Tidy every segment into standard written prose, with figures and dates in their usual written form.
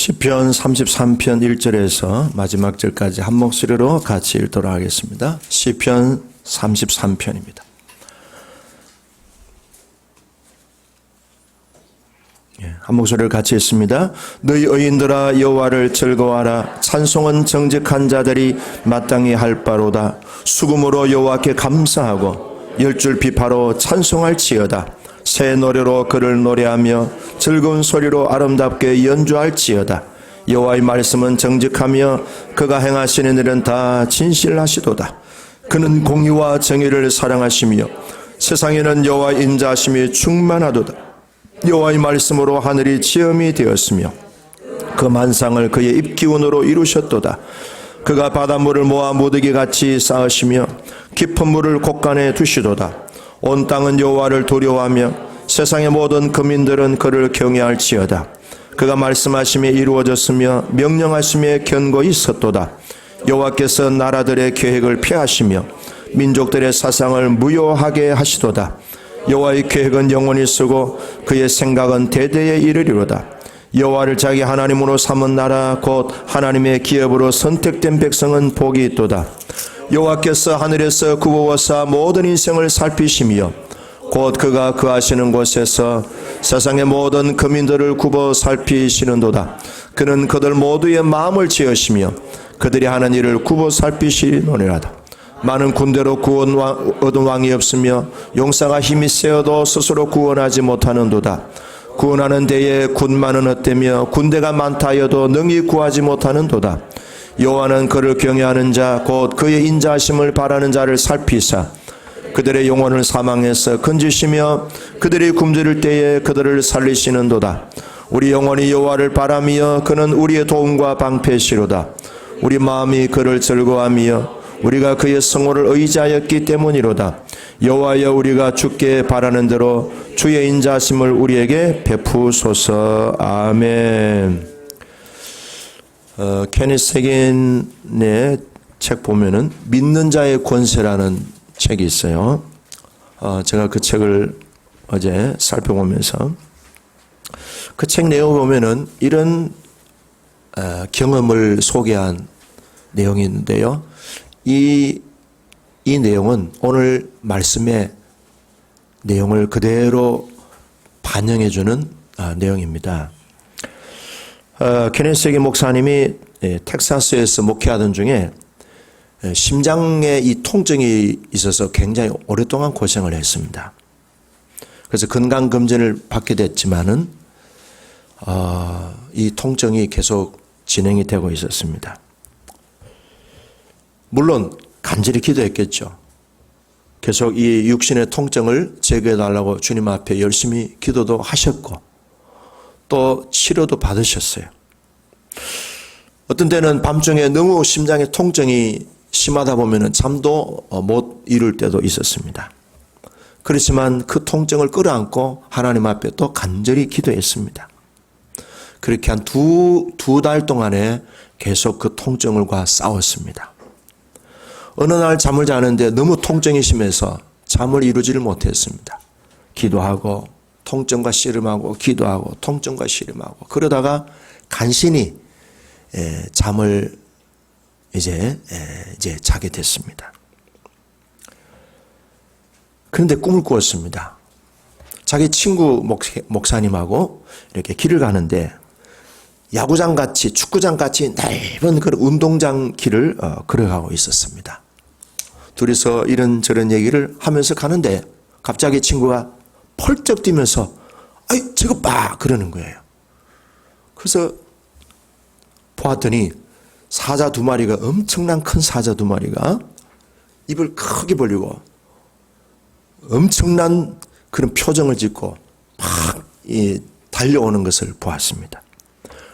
시편 33편 1절에서 마지막 절까지 한 목소리로 같이 읽도록 하겠습니다. 시편 33편입니다. 한 목소리를 같이 읽습니다. 너희 의인들아 여호와를 즐거워하라. 찬송은 정직한 자들이 마땅히 할 바로다. 수금으로 여호와께 감사하고 열줄 비파로 찬송할지어다. 새 노래로 그를 노래하며 즐거운 소리로 아름답게 연주할지어다. 여호와의 말씀은 정직하며 그가 행하시는 일은 다 진실하시도다. 그는 공의와 정의를 사랑하시며 세상에는 여호와의 인자하심이 충만하도다. 여호와의 말씀으로 하늘이 지음이 되었으며 그 만상을 그의 입기운으로 이루셨도다. 그가 바닷물을 모아 무더기같이 쌓으시며 깊은 물을 곳간에 두시도다. 온 땅은 여호와를 두려워하며 세상의 모든 거민들은 그를 경외할지어다. 그가 말씀하심이 이루어졌으며 명령하심에 견고히 섰도다. 여호와께서 나라들의 계획을 폐하시며 민족들의 사상을 무효하게 하시도다. 여호와의 계획은 영원히 쓰고 그의 생각은 대대에 이르리로다. 여호와를 자기 하나님으로 삼은 나라 곧 하나님의 기업으로 선택된 백성은 복이 있도다. 여호와께서 하늘에서 굽어오사 모든 인생을 살피시며 곧 그가 거하시는 곳에서 세상의 모든 거민들을 굽어 살피시는도다. 그는 그들 모두의 마음을 지으시며 그들이 하는 일을 굽어 살피시노니라다. 많은 군대로 구원 얻은 왕이 없으며 용사가 힘이 세어도 스스로 구원하지 못하는도다. 구원하는 데에 군만은 헛되며 군대가 많다 하여도 능히 구하지 못하는도다. 여호와는 그를 경외하는 자 곧 그의 인자하심을 바라는 자를 살피사 그들의 영혼을 사망에서 건지시며 그들이 굶주릴 때에 그들을 살리시는도다. 우리 영혼이 여호와를 바라며 그는 우리의 도움과 방패시로다. 우리 마음이 그를 즐거워하며 우리가 그의 성호를 의지하였기 때문이로다. 여호와여 우리가 주께 바라는 대로 주의 인자하심을 우리에게 베푸소서. 아멘. 케니스 해긴의 책 보면은 믿는 자의 권세라는 책이 있어요. 제가 그 책을 어제 살펴보면서 그 책 내용을 보면은 이런 경험을 소개한 내용이 있는데요. 이 내용은 오늘 말씀의 내용을 그대로 반영해주는 내용입니다. 케니스 해긴 목사님이 텍사스에서 목회하던 중에 심장에 이 통증이 있어서 굉장히 오랫동안 고생을 했습니다. 그래서 건강검진을 받게 됐지만은 이 통증이 계속 진행이 되고 있었습니다. 물론 간절히 기도했겠죠. 계속 이 육신의 통증을 제거해달라고 주님 앞에 열심히 기도도 하셨고 또 치료도 받으셨어요. 어떤 때는 밤중에 너무 심장의 통증이 심하다 보면 잠도 못 이룰 때도 있었습니다. 그렇지만 그 통증을 끌어안고 하나님 앞에 또 간절히 기도했습니다. 그렇게 한 두 달 동안에 계속 그 통증과 싸웠습니다. 어느 날 잠을 자는데 너무 통증이 심해서 잠을 이루지를 못했습니다. 기도하고 통증과 씨름하고 기도하고 통증과 씨름하고 그러다가 간신히 잠을 이제 자게 됐습니다. 그런데 꿈을 꾸었습니다. 자기 친구 목사님하고 이렇게 길을 가는데 야구장 같이 축구장 같이 넓은 그런 운동장 길을 걸어가고 있었습니다. 둘이서 이런저런 얘기를 하면서 가는데 갑자기 친구가 펄쩍 뛰면서 아이 저거 봐 그러는 거예요. 그래서 보았더니 사자 두 마리가 엄청난 큰 사자 두 마리가 입을 크게 벌리고 엄청난 그런 표정을 짓고 막 달려오는 것을 보았습니다.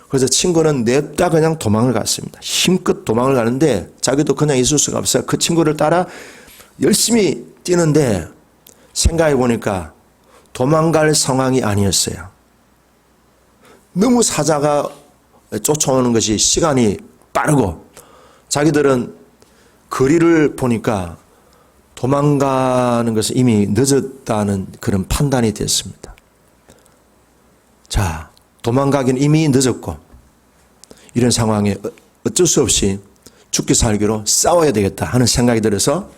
그래서 친구는 냅다 그냥 도망을 갔습니다. 힘껏 도망을 가는데 자기도 그냥 있을 수가 없어요. 그 친구를 따라 열심히 뛰는데 생각해 보니까 도망갈 상황이 아니었어요. 너무 사자가 쫓아오는 것이 시간이 빠르고 자기들은 거리를 보니까 도망가는 것은 이미 늦었다는 그런 판단이 됐습니다. 자, 도망가긴 이미 늦었고 이런 상황에 어쩔 수 없이 죽기 살기로 싸워야 되겠다 하는 생각이 들어서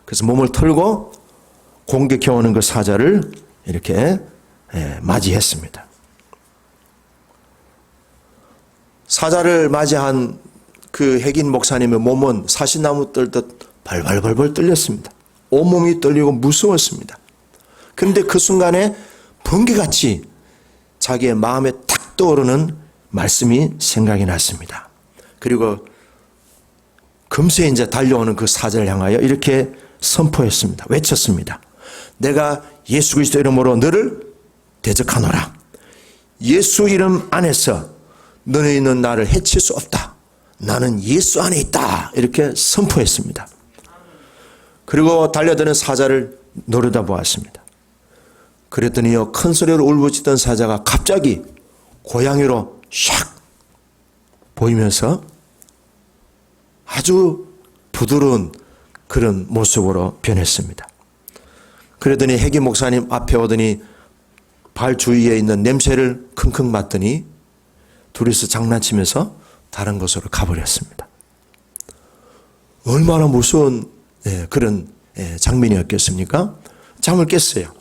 그래서 몸을 털고 공격해오는 그 사자를 이렇게 맞이했습니다. 사자를 맞이한 그 핵인 목사님의 몸은 사시나무 떨듯 발발발발 떨렸습니다. 온몸이 떨리고 무서웠습니다. 그런데 그 순간에 번개같이 자기의 마음에 탁 떠오르는 말씀이 생각이 났습니다. 그리고 금세 이제 달려오는 그 사자를 향하여 이렇게 선포했습니다. 외쳤습니다. 내가 예수 그리스도 이름으로 너를 대적하노라. 예수 이름 안에서 너네 있는 나를 해칠 수 없다. 나는 예수 안에 있다. 이렇게 선포했습니다. 그리고 달려드는 사자를 노려다보았습니다. 그랬더니요, 큰 소리로 울부짖던 사자가 갑자기 고양이로 샥 보이면서 아주 부드러운 그런 모습으로 변했습니다. 그러더니 핵이 목사님 앞에 오더니 발 주위에 있는 냄새를 킁킁 맡더니 둘이서 장난치면서 다른 곳으로 가버렸습니다. 얼마나 무서운 그런 장면이었겠습니까? 잠을 깼어요.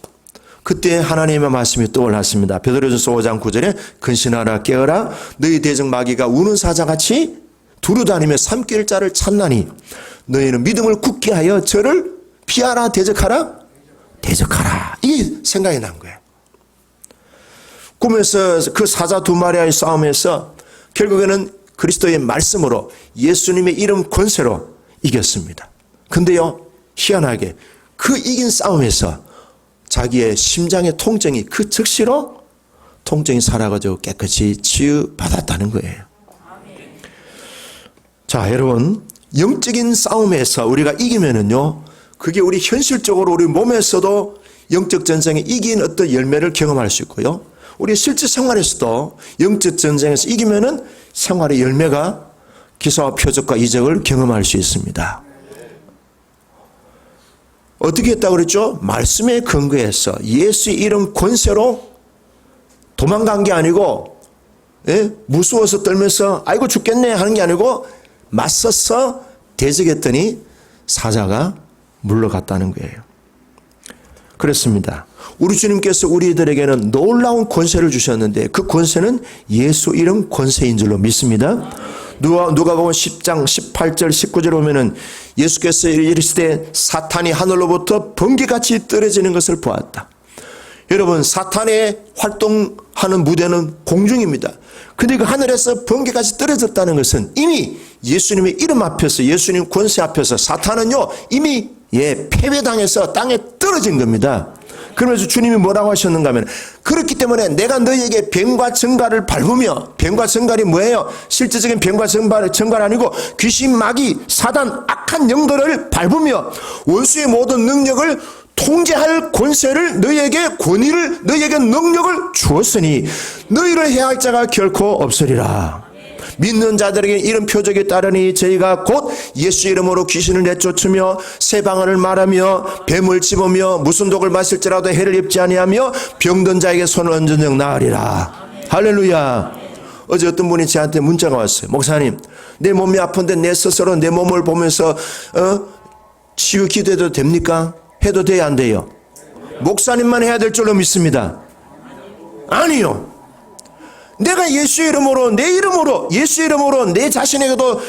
그때 하나님의 말씀이 떠올랐습니다. 베드로전서 5장 9절에 근신하라 깨어라 너희 대적 마귀가 우는 사자같이 두루다니며 삼킬 자를 찾나니 너희는 믿음을 굳게 하여 저를 피하라 대적하라 대적하라. 이게 생각이 난 거예요. 꿈에서 그 사자 두 마리와의 싸움에서 결국에는 그리스도의 말씀으로 예수님의 이름 권세로 이겼습니다. 근데요, 희한하게 그 이긴 싸움에서 자기의 심장의 통증이 그 즉시로 통증이 사라져서 깨끗이 치유받았다는 거예요. 자, 여러분, 영적인 싸움에서 우리가 이기면은요, 그게 우리 현실적으로 우리 몸에서도 영적 전쟁에 이긴 어떤 열매를 경험할 수 있고요. 우리 실제 생활에서도 영적 전쟁에서 이기면은 생활의 열매가 기사와 표적과 이적을 경험할 수 있습니다. 어떻게 했다고 그랬죠? 말씀에 근거해서 예수의 이름 권세로 도망간 게 아니고, 무서워서 떨면서 아이고 죽겠네 하는 게 아니고 맞서서 대적했더니 사자가 물러갔다는 거예요. 그렇습니다. 우리 주님께서 우리들에게는 놀라운 권세를 주셨는데 그 권세는 예수 이름 권세인 줄로 믿습니다. 누가복음 10장 18절 19절 보면은 예수께서 이르시되 사탄이 하늘로부터 번개같이 떨어지는 것을 보았다. 여러분, 사탄의 활동하는 무대는 공중입니다. 근데 그 하늘에서 번개같이 떨어졌다는 것은 이미 예수님의 이름 앞에서, 예수님 권세 앞에서 사탄은요 이미 패배당해서 땅에 떨어진 겁니다. 그러면서 주님이 뭐라고 하셨는가 하면, 그렇기 때문에 내가 너희에게 뱀과 정갈을 밟으며, 뱀과 정갈이 뭐예요? 실제적인 뱀과 정갈 아니고 귀신, 마귀, 사단, 악한 영들을 밟으며 원수의 모든 능력을 통제할 권세를 너희에게, 권위를, 너희에게 능력을 주었으니 너희를 해할 자가 결코 없으리라. 믿는 자들에게 이런 표적이 따르니 저희가 곧 예수 이름으로 귀신을 내쫓으며 새 방언을 말하며 뱀을 집으며 무슨 독을 마실지라도 해를 입지 아니하며 병든 자에게 손을 얹은 적 나으리라. 할렐루야. 어제 어떤 분이 저한테 문자가 왔어요. 목사님, 내 몸이 아픈데 내 스스로 내 몸을 보면서 치유 기도해도 됩니까? 해도 돼야 안 돼요? 목사님만 해야 될 줄로 믿습니다. 아니요. 내가 예수 이름으로, 내 이름으로, 예수 이름으로 내 자신에게도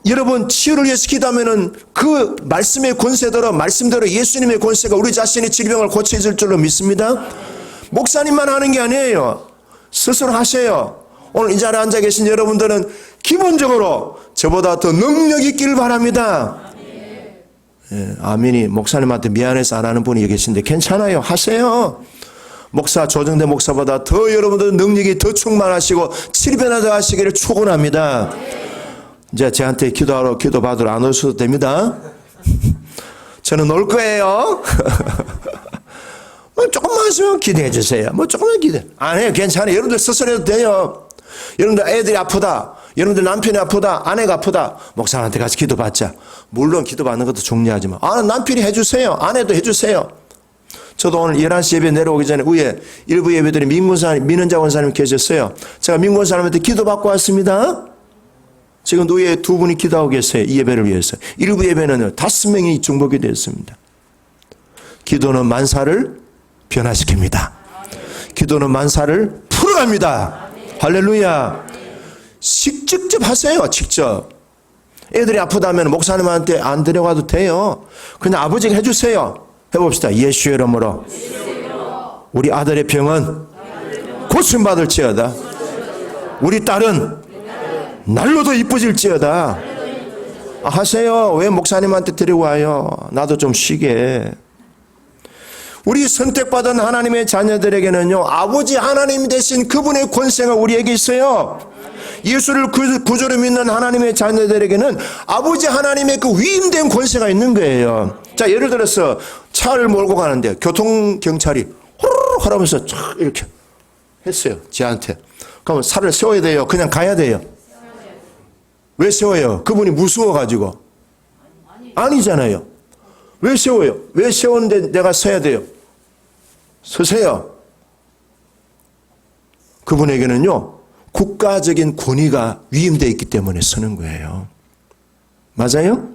여러분 치유를 위해서 기도하면은 그 말씀의 권세대로, 말씀대로 예수님의 권세가 우리 자신의 질병을 고쳐줄 줄로 믿습니다. 목사님만 하는 게 아니에요. 스스로 하세요. 오늘 이 자리에 앉아 계신 여러분들은 기본적으로 저보다 더 능력 있기를 바랍니다. 아멘이. 목사님한테 미안해서 안 하는 분이 계신데 괜찮아요. 하세요. 목사, 조정대 목사보다 더 여러분들 능력이 더 충만하시고 7배나 더 하시기를 축원합니다. 이제 저한테 기도하러, 기도 받으러 안 오셔도 됩니다. 저는 올 거예요. 조금만 하시면 기대해 주세요. 조금만 기대. 안 해요. 괜찮아요. 여러분들 스스로 해도 돼요. 여러분들 애들이 아프다. 여러분들 남편이 아프다. 아내가 아프다. 목사한테 가서 기도 받자. 물론 기도 받는 것도 중요하지만, 남편이 해주세요. 아내도 해주세요. 저도 오늘 11시 예배 내려오기 전에 위에 일부 예배들이 민자 원사님 계셨어요. 제가 민권 사람한테 기도 받고 왔습니다. 지금 노예 두 분이 기도하고 계세요. 이 예배를 위해서. 일부 예배는 5명이 중복이 되었습니다. 기도는 만사를 변화시킵니다. 기도는 만사를 풀어갑니다. 할렐루야. 직접 하세요. 직접. 애들이 아프다면 목사님한테 안 데려가도 돼요. 그냥 아버지가 해주세요. 해봅시다. 예수의 이름으로 우리 아들의 병은 고침받을지어다. 우리 딸은 날로도 이뻐질지어다. 하세요. 왜 목사님한테 데리고 와요? 나도 좀 쉬게. 우리 선택받은 하나님의 자녀들에게는요, 아버지 하나님 대신 그분의 권세가 우리에게 있어요. 예수를 구주로 믿는 하나님의 자녀들에게는 아버지 하나님의 그 위임된 권세가 있는 거예요. 자, 예를 들어서 차를 몰고 가는데 교통경찰이 호로록 하라면서 쫙 이렇게 했어요. 지한테. 그러면 차를 세워야 돼요? 그냥 가야 돼요? 왜 세워요? 그분이 무서워가지고? 아니잖아요. 왜 세워요? 왜 세우는데 내가 서야 돼요? 서세요. 그분에게는요, 국가적인 권위가 위임되어 있기 때문에 서는 거예요. 맞아요?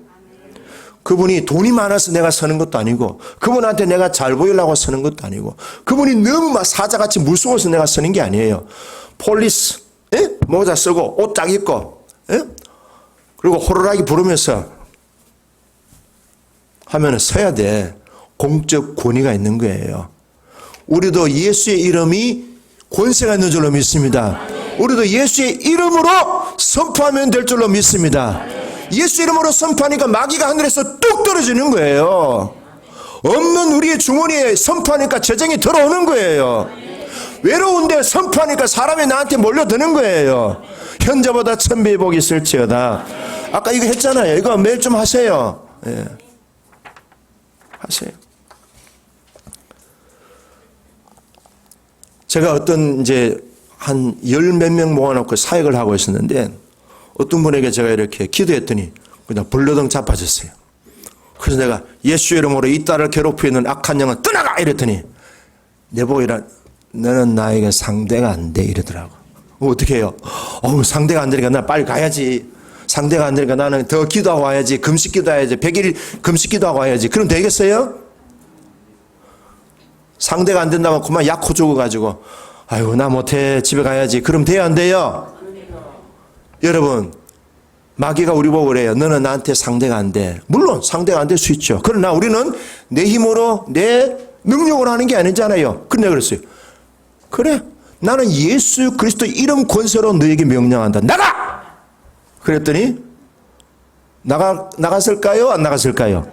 그분이 돈이 많아서 내가 서는 것도 아니고, 그분한테 내가 잘 보이려고 서는 것도 아니고, 그분이 너무 막 사자같이 무서워서 내가 서는 게 아니에요. 폴리스, 모자 쓰고 옷 딱 입고, 그리고 호루라기 부르면서 하면은 서야 돼. 공적 권위가 있는 거예요. 우리도 예수의 이름이 권세가 있는 줄로 믿습니다. 우리도 예수의 이름으로 선포하면 될 줄로 믿습니다. 예수 이름으로 선포하니까 마귀가 하늘에서 뚝 떨어지는 거예요. 없는 우리의 주머니에 선포하니까 재정이 들어오는 거예요. 외로운데 선포하니까 사람이 나한테 몰려드는 거예요. 현재보다 1000배의 복이 있을지어다. 아까 이거 했잖아요. 이거 매일 좀 하세요. 예. 하세요. 제가 어떤 한 10몇 명 모아놓고 사역을 하고 있었는데 어떤 분에게 제가 이렇게 기도했더니 그냥 불러덩 자빠졌어요. 그래서 내가 예수 이름으로 이 딸을 괴롭히는 악한 영은 떠나가! 이랬더니 내보고 너는 나에게 상대가 안 돼 이러더라고. 어떻게 해요? 상대가 안 되니까 나 빨리 가야지. 상대가 안 되니까 나는 더 기도하고 와야지. 금식 기도해야지. 100일 금식 기도하고 와야지. 그럼 되겠어요? 상대가 안 된다면 그만 약호 죽어가지고 아이고 나 못해 집에 가야지. 그럼 돼요 안 돼요? 여러분 마귀가 우리 보고 그래요. 너는 나한테 상대가 안 돼. 물론 상대가 안 될 수 있죠. 그러나 우리는 내 힘으로 내 능력으로 하는 게 아니잖아요. 그런데 그랬어요. 그래 나는 예수 그리스도 이름 권세로 너에게 명령한다. 나가! 그랬더니 나갔을까요? 안 나갔을까요?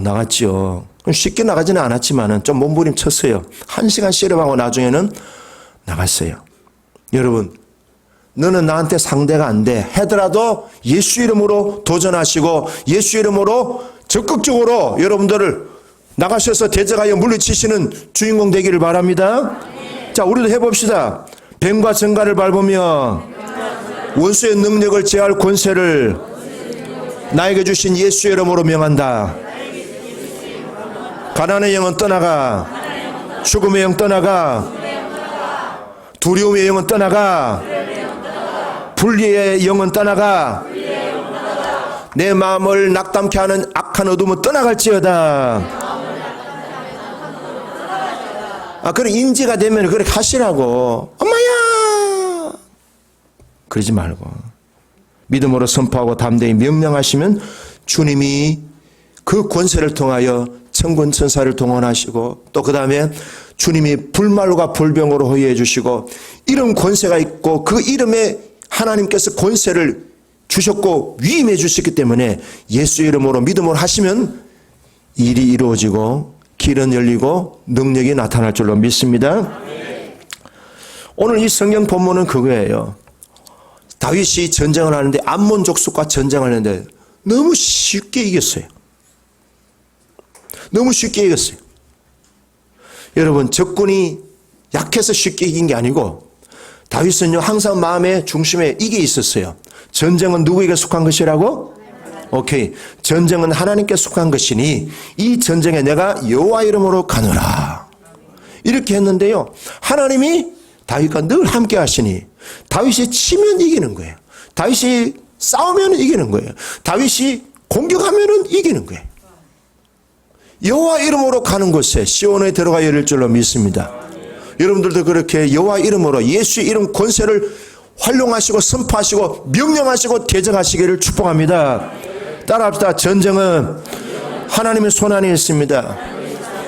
나갔죠. 쉽게 나가지는 않았지만은 좀 몸부림쳤어요. 1시간 씨름하고 나중에는 나갔어요. 여러분, 너는 나한테 상대가 안 돼. 하더라도 예수 이름으로 도전하시고 예수 이름으로 적극적으로 여러분들을 나가셔서 대적하여 물리치시는 주인공 되기를 바랍니다. 자, 우리도 해봅시다. 뱀과 정갈을 밟으며 원수의 능력을 제할 권세를 나에게 주신 예수 이름으로 명한다. 가난의 영은 떠나가. 죽음의 영 떠나가. 두려움의 영은 떠나가. 불의의 영은 떠나가. 내 마음을 낙담케 하는 악한 어둠은 떠나갈지어다. 그래 인지가 되면 그렇게 하시라고. 엄마야 그러지 말고 믿음으로 선포하고 담대히 명령하시면 주님이 그 권세를 통하여 천군 천사를 동원하시고 또 그 다음에 주님이 불말과 불병으로 호위해 주시고 이름 권세가 있고 그 이름에 하나님께서 권세를 주셨고 위임해 주셨기 때문에 예수 이름으로 믿음으로 하시면 일이 이루어지고 길은 열리고 능력이 나타날 줄로 믿습니다. 오늘 이 성경 본문은 그거예요. 다윗이 전쟁을 하는데 암몬 족속과 전쟁을 하는데 너무 쉽게 이겼어요. 너무 쉽게 이겼어요. 여러분 적군이 약해서 쉽게 이긴 게 아니고 다윗은요 항상 마음의 중심에 이게 있었어요. 전쟁은 누구에게 속한 것이라고? 오케이. 전쟁은 하나님께 속한 것이니 이 전쟁에 내가 여호와 이름으로 가노라. 이렇게 했는데요. 하나님이 다윗과 늘 함께 하시니 다윗이 치면 이기는 거예요. 다윗이 싸우면 이기는 거예요. 다윗이 공격하면 이기는 거예요. 여호와 이름으로 가는 곳에 시온에 들어가 이를 줄로 믿습니다. 여러분들도 그렇게 여호와 이름으로 예수의 이름 권세를 활용하시고 선포하시고 명령하시고 대적하시기를 축복합니다. 따라합시다. 전쟁은 하나님의 손 안에 있습니다.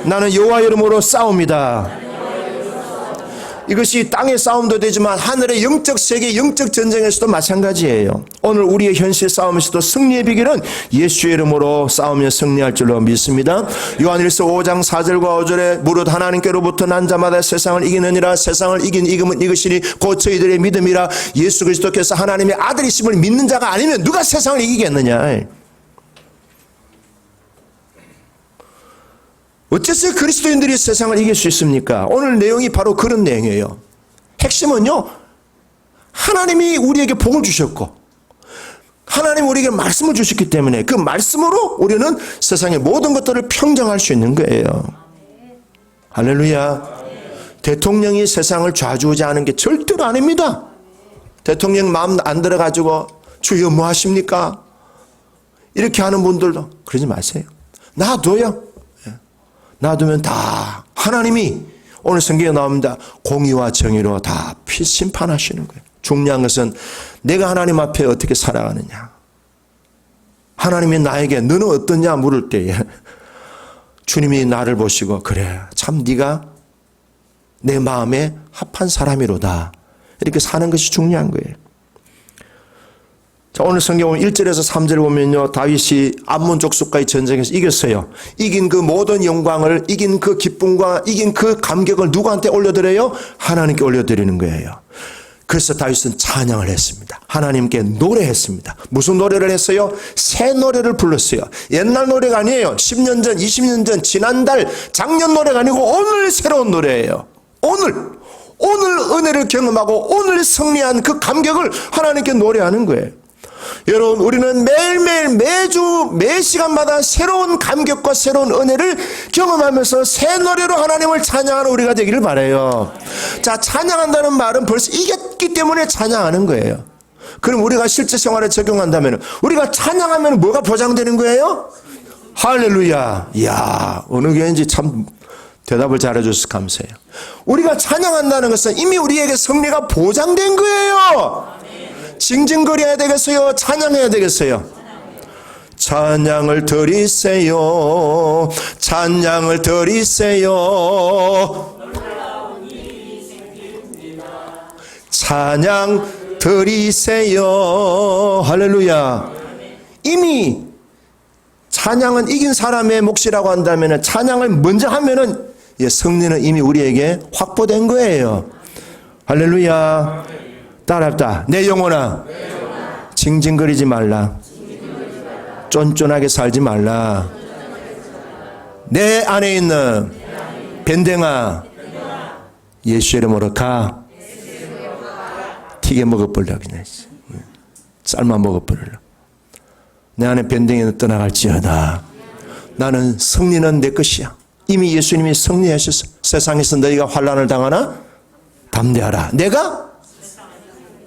나는 여호와 이름으로 싸웁니다. 이것이 땅의 싸움도 되지만 하늘의 영적 세계 영적 전쟁에서도 마찬가지예요. 오늘 우리의 현실 싸움에서도 승리의 비결은 예수의 이름으로 싸우며 승리할 줄로 믿습니다. 요한일서 5장 4절과 5절에 무릇 하나님께로부터 난 자마다 세상을 이기느니라. 세상을 이긴 이금은 이것이니 곧 저희들의 믿음이라. 예수 그리스도께서 하나님의 아들이심을 믿는 자가 아니면 누가 세상을 이기겠느냐. 어째서 그리스도인들이 세상을 이길 수 있습니까? 오늘 내용이 바로 그런 내용이에요. 핵심은요, 하나님이 우리에게 복을 주셨고 하나님이 우리에게 말씀을 주셨기 때문에 그 말씀으로 우리는 세상의 모든 것들을 평정할 수 있는 거예요. 할렐루야. 대통령이 세상을 좌지우지하는 게 절대로 아닙니다. 대통령 마음 안 들어가지고 주여 뭐 하십니까? 이렇게 하는 분들도 그러지 마세요. 놔둬요. 놔두면 다 하나님이 오늘 성경에 나옵니다. 공의와 정의로 다 심판하시는 거예요. 중요한 것은 내가 하나님 앞에 어떻게 살아가느냐. 하나님이 나에게 너는 어떠냐 물을 때에 주님이 나를 보시고 그래 참 네가 내 마음에 합한 사람이로다. 이렇게 사는 것이 중요한 거예요. 자, 오늘 성경 1절에서 3절을 보면요, 다윗이 암몬 족속과의 전쟁에서 이겼어요. 이긴 그 모든 영광을, 이긴 그 기쁨과 이긴 그 감격을 누구한테 올려드려요? 하나님께 올려드리는 거예요. 그래서 다윗은 찬양을 했습니다. 하나님께 노래했습니다. 무슨 노래를 했어요? 새 노래를 불렀어요. 옛날 노래가 아니에요. 10년 전, 20년 전, 지난달, 작년 노래가 아니고 오늘 새로운 노래예요. 오늘 은혜를 경험하고 오늘 승리한 그 감격을 하나님께 노래하는 거예요. 여러분, 우리는 매일매일 매 시간마다 새로운 감격과 새로운 은혜를 경험하면서 새 노래로 하나님을 찬양하는 우리가 되기를 바라요. 자, 찬양한다는 말은 벌써 이겼기 때문에 찬양하는 거예요. 그럼 우리가 실제 생활에 적용한다면 우리가 찬양하면 뭐가 보장되는 거예요? 할렐루야. 이야, 어느 교회인지 참 대답을 잘해줘서 감사해요. 우리가 찬양한다는 것은 이미 우리에게 승리가 보장된 거예요. 징징거려야 되겠어요? 찬양해야 되겠어요? 찬양을 드리세요. 찬양을 드리세요. 찬양 드리세요. 할렐루야. 이미 찬양은 이긴 사람의 몫이라고 한다면 찬양을 먼저 하면은 승리는 이미 우리에게 확보된 거예요. 할렐루야. 따라합시다. 내 영혼아, 징징거리지 말라. 쫀쫀하게 살지 말라. 내 안에 있는 밴댕아, 예수 이름으로 가. 튀겨 먹어버려. 그냥 삶아 먹어버려. 내 안에 밴댕이는 떠나갈지어다. 나는 승리는 내 것이야. 이미 예수님이 승리하셔서 세상에서 너희가 환난을 당하나 담대하라. 내가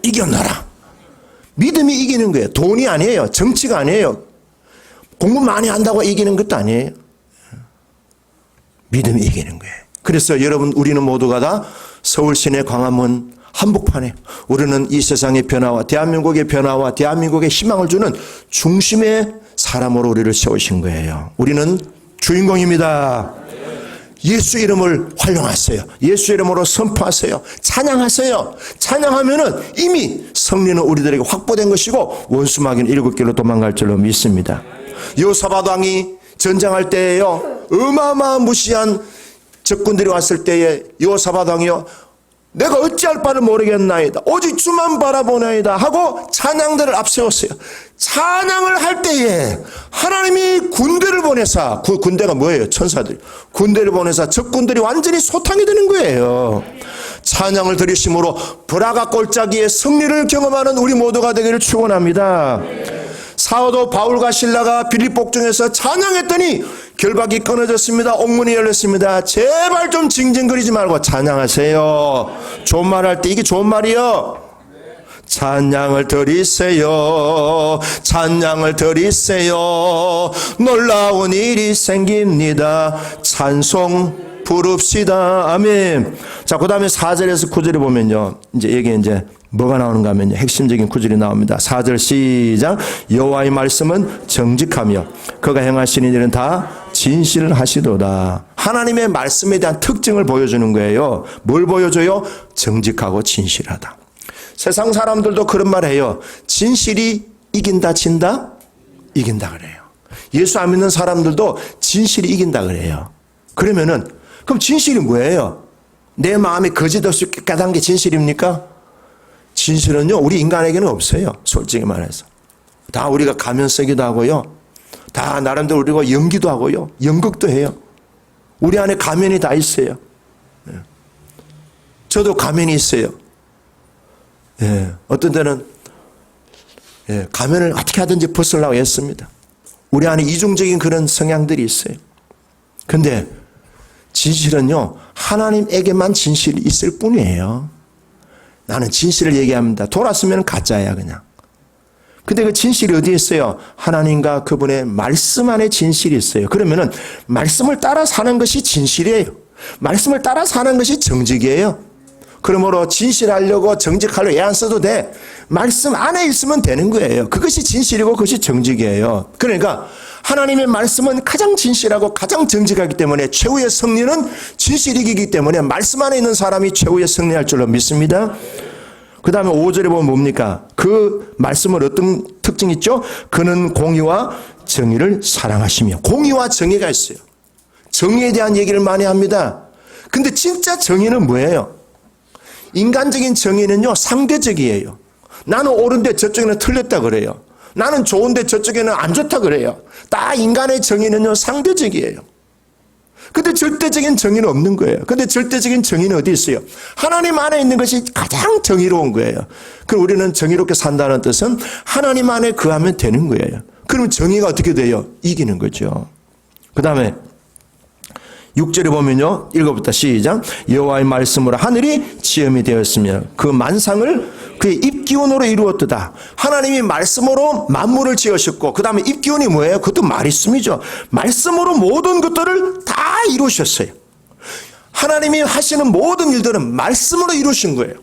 이겨놔라. 믿음이 이기는 거예요. 돈이 아니에요. 정치가 아니에요. 공부 많이 한다고 이기는 것도 아니에요. 믿음이 이기는 거예요. 그래서 여러분, 우리는 모두가 다 서울 시내 광화문 한복판에 우리는 이 세상의 변화와 대한민국의 변화와 대한민국의 희망을 주는 중심의 사람으로 우리를 세우신 거예요. 우리는 주인공입니다. 예수 이름을 활용하세요. 예수 이름으로 선포하세요. 찬양하세요. 찬양하면은 이미 승리는 우리들에게 확보된 것이고 원수 마귀는 7길로 도망갈 줄로 믿습니다. 여호사밧 왕이 전쟁할 때에요, 어마어마한 무시한 적군들이 왔을 때에 여호사밧 왕이요, 내가 어찌할 바를 모르겠나이다. 오직 주만 바라보나이다 하고 찬양들을 앞세웠어요. 찬양을 할 때에 하나님이 군대를 보내사, 그 군대가 뭐예요? 천사들. 군대를 보내사 적군들이 완전히 소탕이 되는 거예요. 찬양을 들으심으로 브라가 골짜기의 승리를 경험하는 우리 모두가 되기를 축원합니다. 사도 바울과 실라가 빌립 복중에서 찬양했더니 결박이 끊어졌습니다. 옥문이 열렸습니다. 제발 좀 징징거리지 말고 찬양하세요. 좋은 말 할 때 이게 좋은 말이요. 찬양을 드리세요. 찬양을 드리세요. 놀라운 일이 생깁니다. 찬송 부릅시다. 아멘. 자, 그 다음에 4절에서 9절에 보면요, 이제 여기 이제 뭐가 나오는가 하면요, 핵심적인 구절이 나옵니다. 4절 시작. 여호와의 말씀은 정직하며 그가 행하시는 일은 다 진실하시도다. 하나님의 말씀에 대한 특징을 보여주는 거예요. 뭘 보여줘요? 정직하고 진실하다. 세상 사람들도 그런 말 해요. 진실이 이긴다, 진다? 이긴다 그래요. 예수 안 믿는 사람들도 진실이 이긴다 그래요. 그러면은 그럼 진실이 뭐예요? 내 마음에 거짓 없이 깨끗한 게 진실입니까? 진실은요, 우리 인간에게는 없어요. 솔직히 말해서. 다 우리가 가면 쓰기도 하고요. 다 나름대로 우리가 연기도 하고요. 연극도 해요. 우리 안에 가면이 다 있어요. 저도 가면이 있어요. 어떤 때는 가면을 어떻게 하든지 벗으려고 했습니다. 우리 안에 이중적인 그런 성향들이 있어요. 근데 진실은요, 하나님에게만 진실이 있을 뿐이에요. 나는 진실을 얘기합니다. 돌았으면 가짜야 그냥. 근데 그 진실이 어디에 있어요? 하나님과 그분의 말씀 안에 진실이 있어요. 그러면은 말씀을 따라 사는 것이 진실이에요. 말씀을 따라 사는 것이 정직이에요. 그러므로 진실하려고 정직하려고 애 안 써도 돼. 말씀 안에 있으면 되는 거예요. 그것이 진실이고 그것이 정직이에요. 그러니까 하나님의 말씀은 가장 진실하고 가장 정직하기 때문에 최후의 승리는 진실이기 때문에 말씀 안에 있는 사람이 최후의 승리할 줄로 믿습니다. 그 다음에 5절에 보면 뭡니까? 그 말씀은 어떤 특징이 있죠? 그는 공의와 정의를 사랑하시며. 공의와 정의가 있어요. 정의에 대한 얘기를 많이 합니다. 근데 진짜 정의는 뭐예요? 인간적인 정의는요, 상대적이에요. 나는 옳은데 저쪽에는 틀렸다 그래요. 나는 좋은데 저쪽에는 안 좋다 그래요. 다 인간의 정의는요, 상대적이에요. 근데 절대적인 정의는 없는 거예요. 근데 절대적인 정의는 어디 있어요? 하나님 안에 있는 것이 가장 정의로운 거예요. 그럼 우리는 정의롭게 산다는 뜻은 하나님 안에 거하면 되는 거예요. 그럼 정의가 어떻게 돼요? 이기는 거죠. 그 다음에 6절에 보면요, 읽어부터 시작. 여호와의 말씀으로 하늘이 지음이 되었으며 그 만상을 그의 입기운으로 이루었도다. 하나님이 말씀으로 만물을 지으셨고, 그 다음에 입기운이 뭐예요? 그것도 말씀이죠. 말씀으로 모든 것들을 다 이루셨어요. 하나님이 하시는 모든 일들은 말씀으로 이루신 거예요.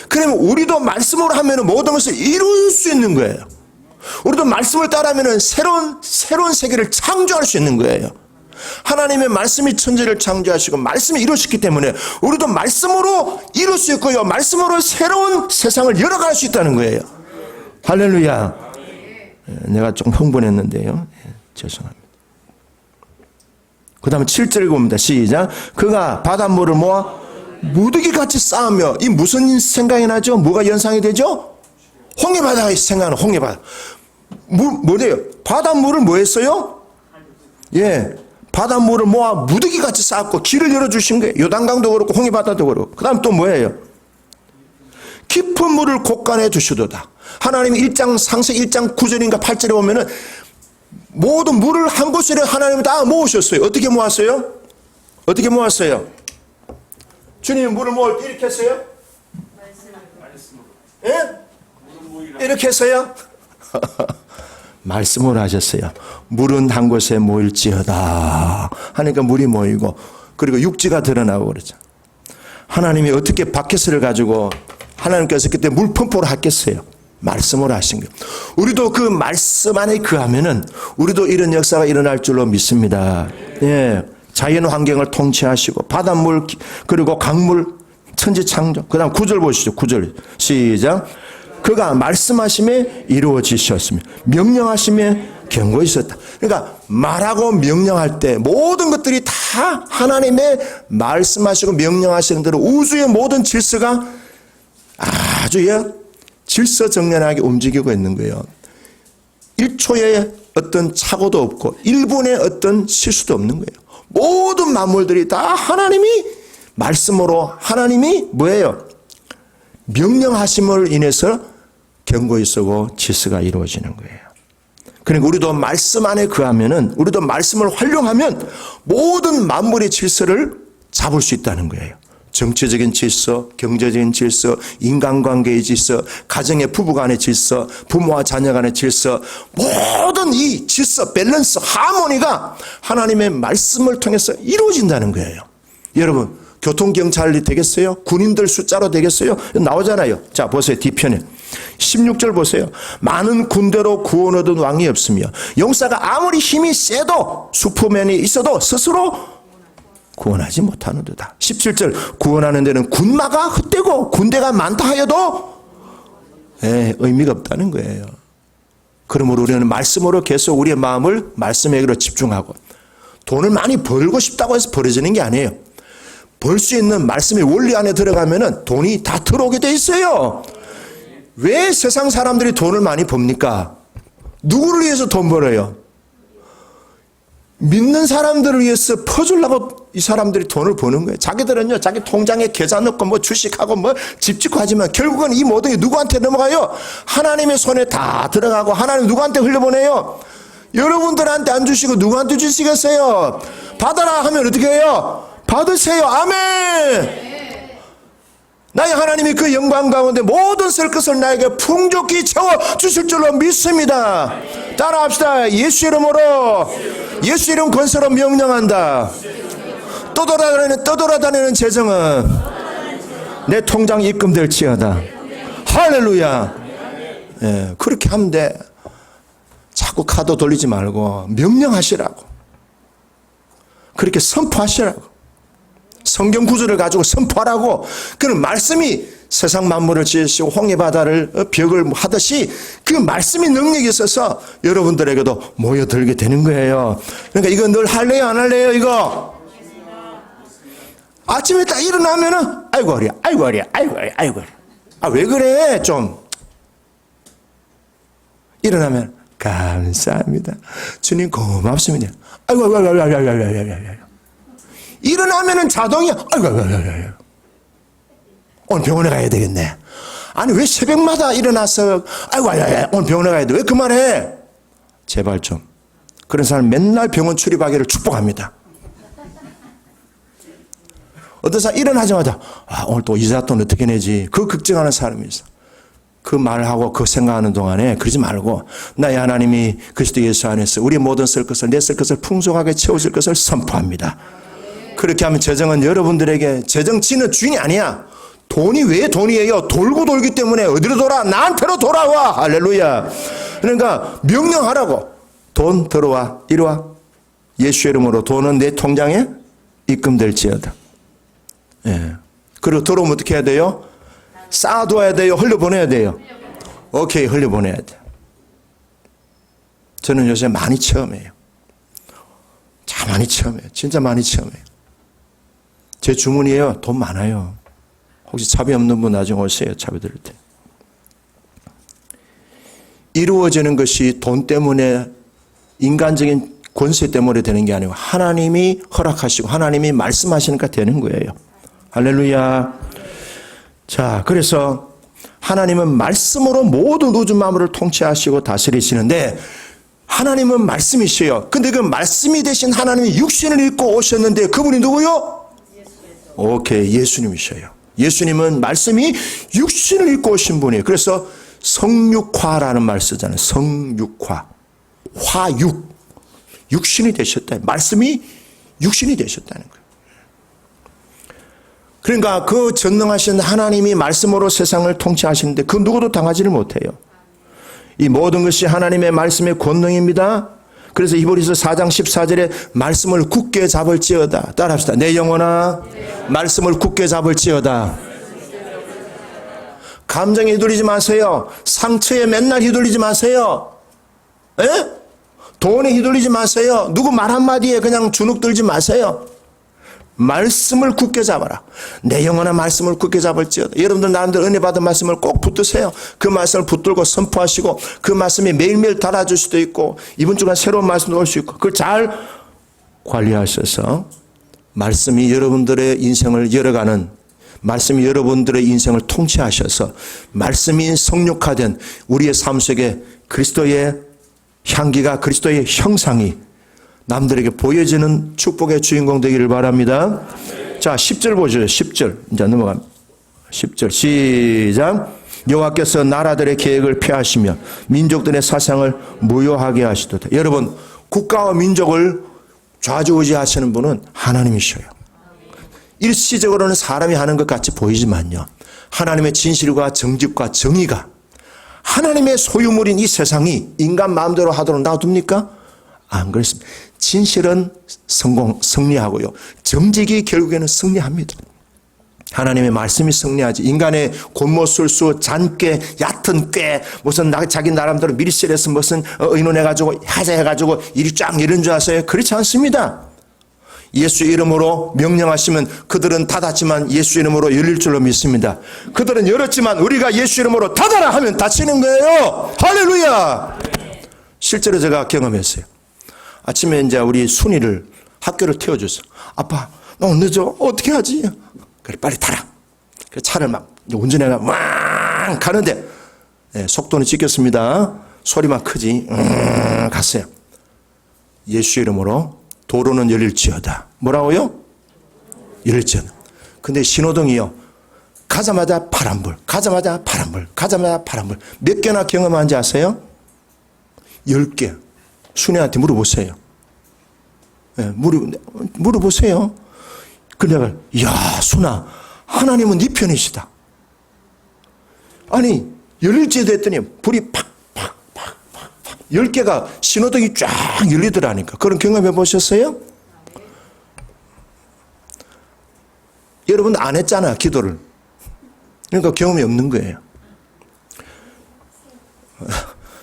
그러면 우리도 말씀으로 하면 모든 것을 이룰 수 있는 거예요. 우리도 말씀을 따라하면 새로운 세계를 창조할 수 있는 거예요. 하나님의 말씀이 천지를 창조하시고 말씀이 이루셨기 때문에 우리도 말씀으로 이룰 수 있고요, 말씀으로 새로운 세상을 열어갈 수 있다는 거예요. 할렐루야. 내가 좀 흥분했는데요, 죄송합니다. 그 다음에 7절에 봅니다. 시작. 그가 바닷물을 모아 무더기같이 쌓으며. 이 무슨 생각이 나죠? 뭐가 연상이 되죠? 홍해바다가 생각나는 홍해바다. 뭐래요? 바닷물을 뭐 했어요? 바닷물을 모아 무더기같이 쌓고 길을 열어주신 거예요. 요단강도 그렇고 홍해바다도 그렇고. 그 다음 또 뭐예요? 깊은 물을 곳간해 주시도다. 하나님이 창세기 1장 9절인가 8절에 보면은 모든 물을 한 곳에 하나님이 다 모으셨어요. 어떻게 모았어요? 어떻게 모았어요? 주님이 물을 모을 때 이렇게 했어요? 이렇게 했어요? 말씀을 하셨어요. 물은 한 곳에 모일지어다 하니까 물이 모이고, 그리고 육지가 드러나고 그러죠. 하나님이 어떻게 바켓을 가지고 하나님께서 그때 물 펌프를 했겠어요? 말씀으로 하신 거예요. 우리도 그 말씀 안에 거하면은 우리도 이런 역사가 일어날 줄로 믿습니다. 자연 환경을 통치하시고 바닷물 그리고 강물 천지 창조. 그 다음 9절 보시죠. 9절 시작. 그가 말씀하심에 이루어지셨으며 명령하심에 견고히 있었다. 그러니까 말하고 명령할 때 모든 것들이 다 하나님의 말씀하시고 명령하시는 대로 우주의 모든 질서가 아주 질서정연하게 움직이고 있는 거예요. 1초의 어떤 착오도 없고 1분의 어떤 실수도 없는 거예요. 모든 만물들이 다 하나님이 말씀으로, 하나님이 뭐예요? 명령하심을 인해서 견고히 서고 질서가 이루어지는 거예요. 그러니까 우리도 말씀 안에 거하면은, 우리도 말씀을 활용하면 모든 만물의 질서를 잡을 수 있다는 거예요. 정치적인 질서, 경제적인 질서, 인간관계의 질서, 가정의 부부간의 질서, 부모와 자녀 간의 질서, 모든 이 질서, 밸런스, 하모니가 하나님의 말씀을 통해서 이루어진다는 거예요. 여러분, 교통경찰이 되겠어요? 군인들 숫자로 되겠어요? 나오잖아요. 자, 보세요. 뒤편에 16절 보세요. 많은 군대로 구원 얻은 왕이 없으며 용사가 아무리 힘이 세도 슈퍼맨이 있어도 스스로 구원하지 못하는도다. 17절 구원하는 데는 군마가 헛되고 군대가 많다 하여도 의미가 없다는 거예요. 그러므로 우리는 말씀으로 계속 우리의 마음을 말씀에게로 집중하고, 돈을 많이 벌고 싶다고 해서 벌어지는 게 아니에요. 벌 수 있는 말씀의 원리 안에 들어가면은 돈이 다 들어오게 돼 있어요. 왜 세상 사람들이 돈을 많이 법니까? 누구를 위해서 돈 벌어요? 믿는 사람들을 위해서 퍼주려고 이 사람들이 돈을 버는 거예요. 자기들은요, 자기 통장에 계좌 넣고 뭐 주식하고 뭐 집 짓고 하지만 결국은 이 모든 게 누구한테 넘어가요? 하나님의 손에 다 들어가고, 하나님 누구한테 흘려보내요? 여러분들한테 안 주시고 누구한테 주시겠어요? 받아라 하면 어떻게 해요? 받으세요. 아멘. 나의 하나님이 그 영광 가운데 모든 쓸 것을 나에게 풍족히 채워 주실 줄로 믿습니다. 따라합시다. 예수 이름으로, 예수 이름 권세로 명령한다. 떠돌아다니는 재정은 내 통장 입금될지어다. 할렐루야. 예, 그렇게 하면 돼. 자꾸 카드 돌리지 말고 명령하시라고. 그렇게 선포하시라고. 성경 구절을 가지고 선포하라고. 그런 말씀이 세상 만물을 지으시고 홍해바다를 벽을 하듯이 그 말씀이 능력이 있어서 여러분들에게도 모여들게 되는 거예요. 그러니까 이거 늘 할래요 안 할래요? 이거 아침에 딱 일어나면은 아이고 허리야, 아이고 허리야, 아이고 허리야, 아이고 허리야. 아, 왜 그래? 좀 일어나면 감사합니다, 주님 고맙습니다, 아이고 아이고 아이고 아이고 아이고 아이고. 일어나면은 자동이야. 아이고, 아이고, 아이고, 아이고. 오늘 병원에 가야 되겠네. 아니, 왜 새벽마다 일어나서, 아이고, 아이고, 아이고, 오늘 병원에 가야 돼. 왜 그 말해? 제발 좀. 그런 사람 맨날 병원 출입하기를 축복합니다. 어떤 사람 일어나자마자, 아, 오늘 또 이자 돈 어떻게 내지? 그 걱정하는 사람이 있어. 그 말하고 그 생각하는 동안에 그러지 말고, 나의 하나님이 그리스도 예수 안에서 우리 모든 쓸 것을, 내 쓸 것을 풍성하게 채워줄 것을 선포합니다. 그렇게 하면 재정은 여러분들에게, 재정치는 주인이 아니야. 돈이 왜 돈이에요? 돌고 돌기 때문에 어디로 돌아? 나한테로 돌아와. 할렐루야. 그러니까 명령하라고. 돈 들어와. 이리 와. 예수 이름으로 돈은 내 통장에 입금될지어다. 예. 그리고 들어오면 어떻게 해야 돼요? 쌓아둬야 돼요? 흘려보내야 돼요? 오케이, 흘려보내야 돼. 저는 요새 많이 체험해요. 참 많이 체험해요. 진짜 많이 체험해요. 제 주문이에요. 돈 많아요. 혹시 차비 없는 분 나중에 오세요. 차비 드릴 때. 이루어지는 것이 돈 때문에, 인간적인 권세 때문에 되는 게 아니고 하나님이 허락하시고 하나님이 말씀하시니까 되는 거예요. 할렐루야. 자, 그래서 하나님은 말씀으로 모든 우주 만물을 통치하시고 다스리시는데, 하나님은 말씀이셔요. 근데 그 말씀이 되신 하나님이 육신을 입고 오셨는데 그분이 누구요? 오케이, 예수님이셔요. 예수님은 말씀이 육신을 입고 오신 분이에요. 그래서 성육화라는 말 쓰잖아요. 성육화. 화육. 육신이 되셨다. 말씀이 육신이 되셨다는 거예요. 그러니까 그 전능하신 하나님이 말씀으로 세상을 통치하시는데 그 누구도 당하지를 못해요. 이 모든 것이 하나님의 말씀의 권능입니다. 그래서 히브리서 4장 14절에 말씀을 굳게 잡을지어다. 따라합시다. 내 영혼아, 말씀을 굳게 잡을지어다. 감정에 휘둘리지 마세요. 상처에 맨날 휘둘리지 마세요. 에? 돈에 휘둘리지 마세요. 누구 말 한마디에 그냥 주눅 들지 마세요. 말씀을 굳게 잡아라. 내 영혼아, 말씀을 굳게 잡을지어다. 여러분들 나름대로 은혜 받은 말씀을 꼭 붙드세요. 그 말씀을 붙들고 선포하시고, 그 말씀이 매일매일 달아줄 수도 있고, 이번 주간 새로운 말씀도 올 수 있고, 그걸 잘 관리하셔서 말씀이 여러분들의 인생을 열어가는, 말씀이 여러분들의 인생을 통치하셔서 말씀이 성육화된 우리의 삶 속에 그리스도의 향기가, 그리스도의 형상이 남들에게 보여지는 축복의 주인공 되기를 바랍니다. 자, 10절 보죠. 10절. 이제 넘어갑니다. 10절 시작. 여호와께서 나라들의 계획을 폐하시며 민족들의 사상을 무효하게 하시도다. 여러분, 국가와 민족을 좌지우지하시는 분은 하나님이셔요. 일시적으로는 사람이 하는 것 같이 보이지만요, 하나님의 진실과 정직과 정의가, 하나님의 소유물인 이 세상이 인간 마음대로 하도록 놔둡니까? 안 그렇습니다. 진실은 승리하고요, 정직이 결국에는 승리합니다. 하나님의 말씀이 승리하지. 인간의 곤모술수, 잔꾀, 얕은 꾀, 무슨 자기 나름대로 밀실에서 무슨 의논해가지고 하자해가지고 일이 쫙 이런 줄 아세요? 그렇지 않습니다. 예수 이름으로 명령하시면 그들은 닫았지만 예수 이름으로 열릴 줄로 믿습니다. 그들은 열었지만 우리가 예수 이름으로 닫아라 하면 닫히는 거예요. 할렐루야. 실제로 제가 경험했어요. 아침에 이제 우리 순이를 학교를 태워줬어. 아빠, 너무 늦어. 어떻게 하지? 그래, 빨리 타라. 그래서 차를 막 운전해가 막 가는데, 속도는 찍혔습니다. 소리만 크지. 갔어요. 예수 이름으로 도로는 열릴지어다. 뭐라고요? 열릴지어다. 근데 신호등이요, 가자마자 파란불, 가자마자 파란불, 가자마자 파란불. 몇 개나 경험한지 아세요? 10개. 순이한테 물어보세요. 물어보세요. 그 내가, 야, 순아, 하나님은 네 편이시다. 아니, 열릴지어다 했더니 불이 팍 10개가 신호등이 쫙 열리더라니까. 그런 경험해 보셨어요? 여러분 안 했잖아, 기도를. 그러니까 경험이 없는 거예요.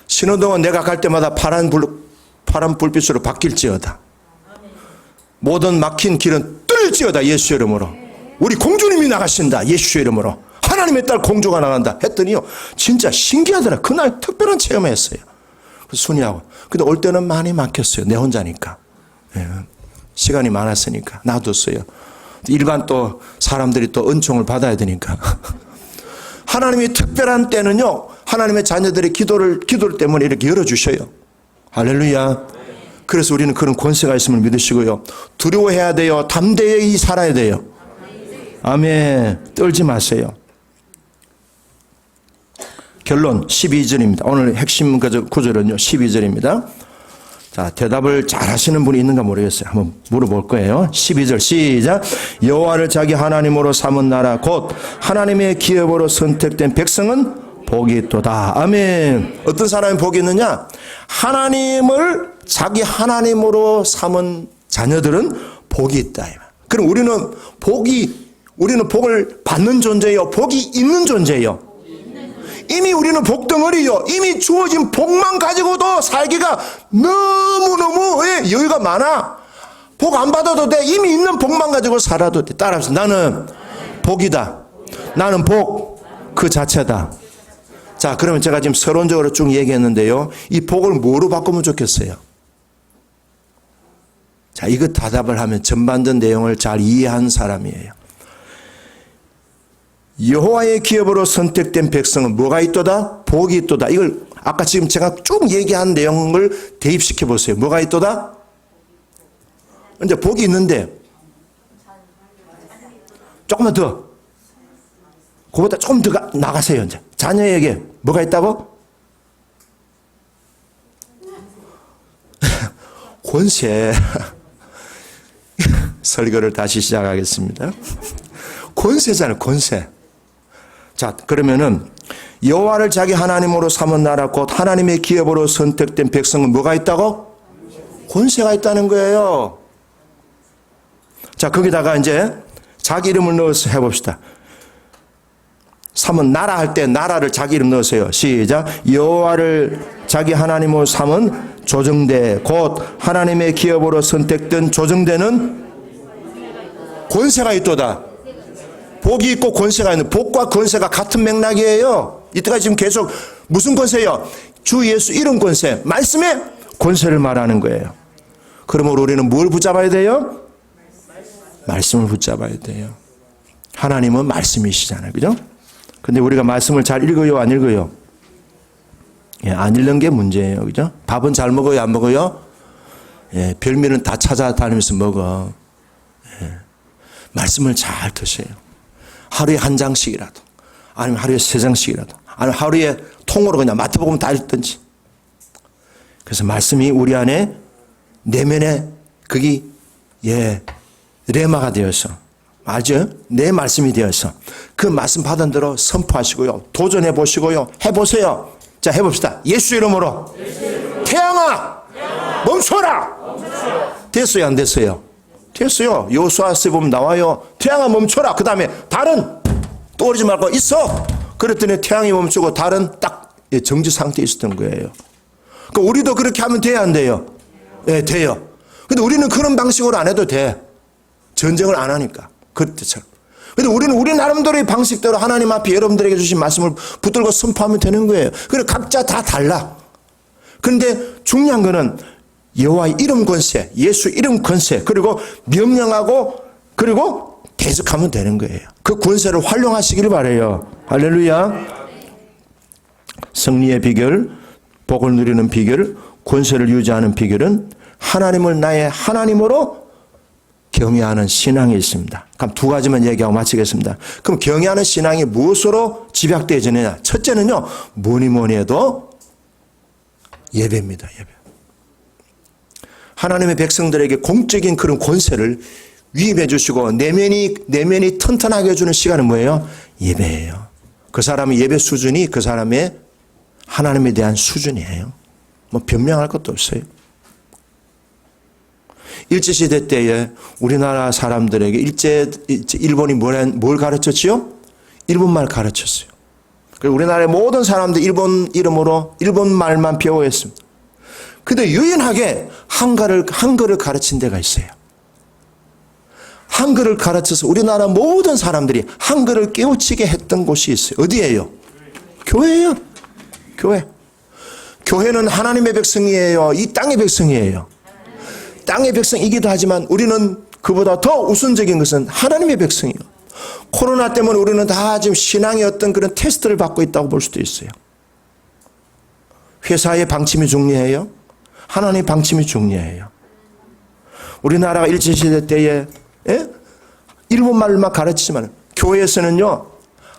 신호등은 내가 갈 때마다 파란 불빛으로 바뀔지어다. 모든 막힌 길은 뚫릴지어다. 예수 이름으로. 우리 공주님이 나가신다. 예수 이름으로. 하나님의 딸 공주가 나간다 했더니요, 진짜 신기하더라. 그날 특별한 체험을 했어요. 순이하고. 근데 올 때는 많이 막혔어요. 내 혼자니까. 시간이 많았으니까 놔뒀어요. 일반 또 사람들이 또 은총을 받아야 되니까. 하나님이 특별한 때는요, 하나님의 자녀들의 기도를 때문에 이렇게 열어주셔요. 할렐루야. 그래서 우리는 그런 권세가 있음을 믿으시고요, 두려워해야 돼요? 담대히 살아야 돼요? 아멘. 떨지 마세요. 결론 12절입니다. 오늘 핵심 구절은요, 12절입니다. 자, 대답을 잘 하시는 분이 있는가 모르겠어요. 한번 물어볼 거예요. 12절 시작. 여호와를 자기 하나님으로 삼은 나라 곧 하나님의 기업으로 선택된 백성은 복이 있도다. 아멘. 어떤 사람이 복이 있느냐? 하나님을 자기 하나님으로 삼은 자녀들은 복이 있다. 그럼 우리는 복을 받는 존재예요? 복이 있는 존재예요? 이미 우리는 복덩어리요. 이미 주어진 복만 가지고도 살기가 너무너무 여유가 많아. 복 안 받아도 돼. 이미 있는 복만 가지고 살아도 돼. 따라서 나는 복이다. 나는 복 그 자체다. 자, 그러면 제가 지금 서론적으로 쭉 얘기했는데요, 이 복을 뭐로 바꾸면 좋겠어요? 자, 이거 대답을 하면 전반전 내용을 잘 이해한 사람이에요. 여호와의 기업으로 선택된 백성은 뭐가 있도다? 복이 있도다. 이걸 아까 지금 제가 쭉 얘기한 내용을 대입시켜 보세요. 뭐가 있도다? 이제 복이 있는데 조금만 더, 그보다 조금 더 나가세요. 이제 자녀에게 뭐가 있다고? 권세. 설교를 다시 시작하겠습니다. 권세잖아요, 권세. 자, 그러면은 여호와를 자기 하나님으로 삼은 나라 곧 하나님의 기업으로 선택된 백성은 뭐가 있다고? 권세가 있다는 거예요. 자, 거기다가 이제 자기 이름을 넣어서 해봅시다. 삼은 나라 할 때 나라를 자기 이름 넣으세요. 시작. 여호와를 자기 하나님으로 삼은 조정대 곧 하나님의 기업으로 선택된 조정대는 권세가 있도다. 복이 있고 권세가 있는, 복과 권세가 같은 맥락이에요. 이때까지 지금 계속 무슨 권세요? 주 예수 이름 권세, 말씀의 권세를 말하는 거예요. 그러므로 우리는 뭘 붙잡아야 돼요? 말씀을 붙잡아야 돼요. 하나님은 말씀이시잖아요, 그죠? 근데 우리가 말씀을 잘 읽어요, 안 읽어요? 예, 안 읽는 게 문제예요, 그죠? 밥은 잘 먹어요, 안 먹어요? 예, 별미는 다 찾아다니면서 먹어. 예. 말씀을 잘 드세요. 하루에 한 장씩이라도, 아니면 하루에 3장씩이라도, 아니면 하루에 통으로 그냥 마태복음 다 읽든지. 그래서 말씀이 우리 안에 내면에 그게 레마가 되어서, 맞아요? 내 말씀이 되어서 그 말씀 받은 대로 선포하시고요. 도전해 보시고요. 해보세요. 자, 해봅시다. 예수 이름으로. 태양아, 멈춰라. 됐어요, 안 됐어요? 됐어요. 여호수아서에 보면 나와요. 태양아 멈춰라. 그 다음에 달은 떠오르지 말고 있어. 그랬더니 태양이 멈추고 달은 딱 정지 상태에 있었던 거예요. 그러니까 우리도 그렇게 하면 돼야 안 돼요? 네, 돼요. 근데 우리는 그런 방식으로 안 해도 돼. 전쟁을 안 하니까. 그때처럼. 근데 우리는 우리 나름대로의 방식대로 하나님 앞에 여러분들에게 주신 말씀을 붙들고 선포하면 되는 거예요. 그래, 각자 다 달라. 그런데 중요한 거는 여호와의 이름 권세, 예수 이름 권세, 그리고 명령하고 그리고 계속하면 되는 거예요. 그 권세를 활용하시기를 바라요. 할렐루야. 승리의 비결, 복을 누리는 비결, 권세를 유지하는 비결은 하나님을 나의 하나님으로 경외하는 신앙이 있습니다. 그럼 2가지만 얘기하고 마치겠습니다. 그럼 경외하는 신앙이 무엇으로 집약되어지느냐? 첫째는요, 뭐니 해도 예배입니다. 예배. 하나님의 백성들에게 공적인 그런 권세를 위임해 주시고 내면이 튼튼하게 해주는 시간은 뭐예요? 예배예요. 그 사람의 예배 수준이 그 사람의 하나님에 대한 수준이에요. 뭐 변명할 것도 없어요. 일제시대 때에 우리나라 사람들에게 일본이 뭘 가르쳤지요? 일본말 가르쳤어요. 그리고 우리나라의 모든 사람들 일본 이름으로 일본 말만 배워야 했습니다. 근데 유일하게 한글을 가르친 데가 있어요. 한글을 가르쳐서 우리나라 모든 사람들이 한글을 깨우치게 했던 곳이 있어요. 어디예요? 교회예요. 교회. 교회는 하나님의 백성이에요. 이 땅의 백성이에요. 땅의 백성이기도 하지만 우리는 그보다 더 우선적인 것은 하나님의 백성이에요. 코로나 때문에 우리는 다 지금 신앙의 어떤 그런 테스트를 받고 있다고 볼 수도 있어요. 회사의 방침이 중요해요. 하나님의 방침이 중요해요. 우리나라가 일제시대 때에 일본말만 가르치지만 교회에서는요,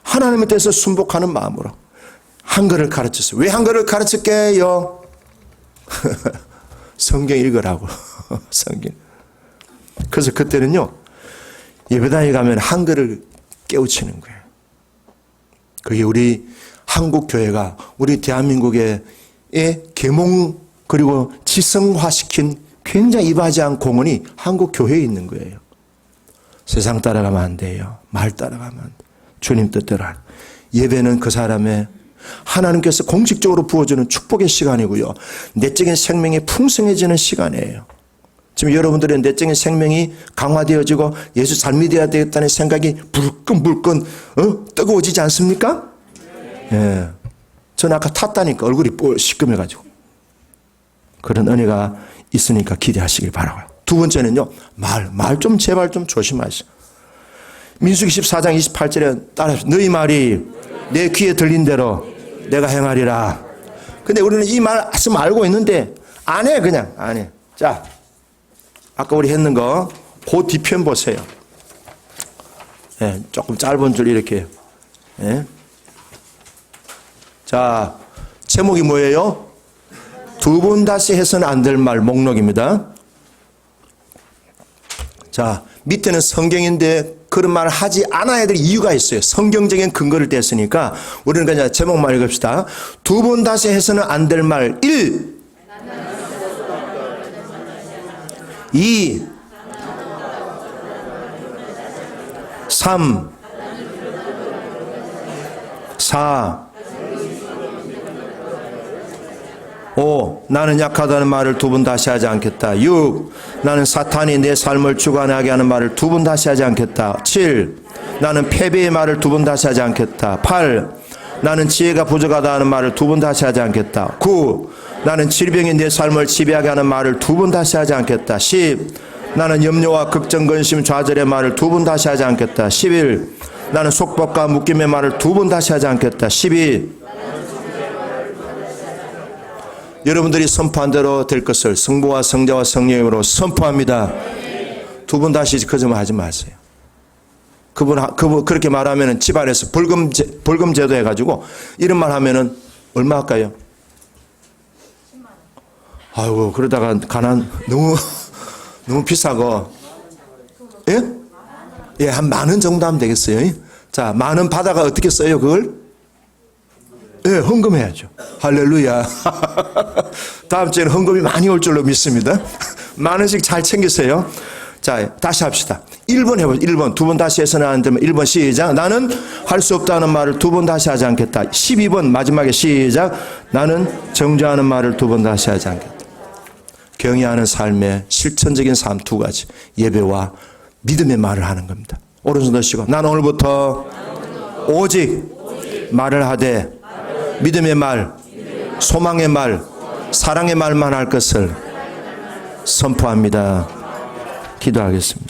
하나님에 대해서 순복하는 마음으로 한글을 가르쳤어요. 왜 한글을 가르칠게요? 성경 읽으라고. 성경. 그래서 그때는요, 예배당에 가면 한글을 깨우치는 거예요. 그게 우리 한국 교회가 우리 대한민국의 계몽 그리고 지성화시킨 굉장히 이바지한 공헌이 한국 교회에 있는 거예요. 세상 따라가면 안 돼요. 말 따라가면 안 돼요. 주님 뜻대로. 예배는 그 사람의 하나님께서 공식적으로 부어주는 축복의 시간이고요. 내적인 생명이 풍성해지는 시간이에요. 지금 여러분들의 내적인 생명이 강화되어지고 예수 삶이 되어야 되겠다는 생각이 불끈불끈 뜨거워지지 않습니까? 예. 저는 아까 탔다니까 얼굴이 시꺼매가지고. 그런 은혜가 있으니까 기대하시길 바라고요. 2번째는요. 말 좀 제발 좀 조심하시오. 민수기 14장 28절에 따라서 너희 말이 내 귀에 들린 대로 내가 행하리라. 근데 우리는 이 말씀 알고 있는데 안 해, 그냥 안 해. 자, 아까 우리 했는 거 그 뒤편 보세요. 예, 조금 짧은 줄 이렇게. 예. 자, 제목이 뭐예요? 2번 다시 해서는 안 될 말 목록입니다. 자, 밑에는 성경인데 그런 말을 하지 않아야 될 이유가 있어요. 성경적인 근거를 댔으니까 우리는 그냥 제목만 읽읍시다. 2번 다시 해서는 안 될 말 1, 2, 3, 4, 5. 나는 약하다는 말을 2번 다시 하지 않겠다. 6. 나는 사탄이 내 삶을 주관하게 하는 말을 2번 다시 하지 않겠다. 7. 나는 패배의 말을 2번 다시 하지 않겠다. 8. 나는 지혜가 부족하다 하는 말을 2번 다시 하지 않겠다. 9. 나는 질병이 내 삶을 지배하게 하는 말을 2번 다시 하지 않겠다. 10. 나는 염려와 걱정, 근심, 좌절의 말을 2번 다시 하지 않겠다. 11. 나는 속박과 묶임의 말을 2번 다시 하지 않겠다. 12. 여러분들이 선포한 대로 될 것을 성부와 성자와 성령으로 선포합니다. 2번 다시 그 점을 하지 마세요. 그분 그렇게 말하면은 집안에서 벌금 제도 해가지고 이런 말 하면은 얼마 할까요? 아이고, 그러다가 너무 비싸고. 예? 예, 한 10,000원 정도 하면 되겠어요. 자, 10,000원 받아가 어떻게 써요, 그걸? 예, 헌금해야죠. 할렐루야. 다음 주에는 헌금이 많이 올 줄로 믿습니다. 10,000원씩 잘 챙기세요. 자, 다시 합시다. 1번 해보세요. 1번. 두 번 다시 해서는 안 되면 1번 시작. 나는 할 수 없다는 말을 두 번 다시 하지 않겠다. 12번 마지막에 시작. 나는 정죄하는 말을 두 번 다시 하지 않겠다. 경외하는 삶의 실천적인 삶 두 가지. 예배와 믿음의 말을 하는 겁니다. 오른손 드시고 나는 오늘부터 오직 말을 하되 믿음의 말, 소망의 말, 사랑의 말만 할 것을 선포합니다. 기도하겠습니다.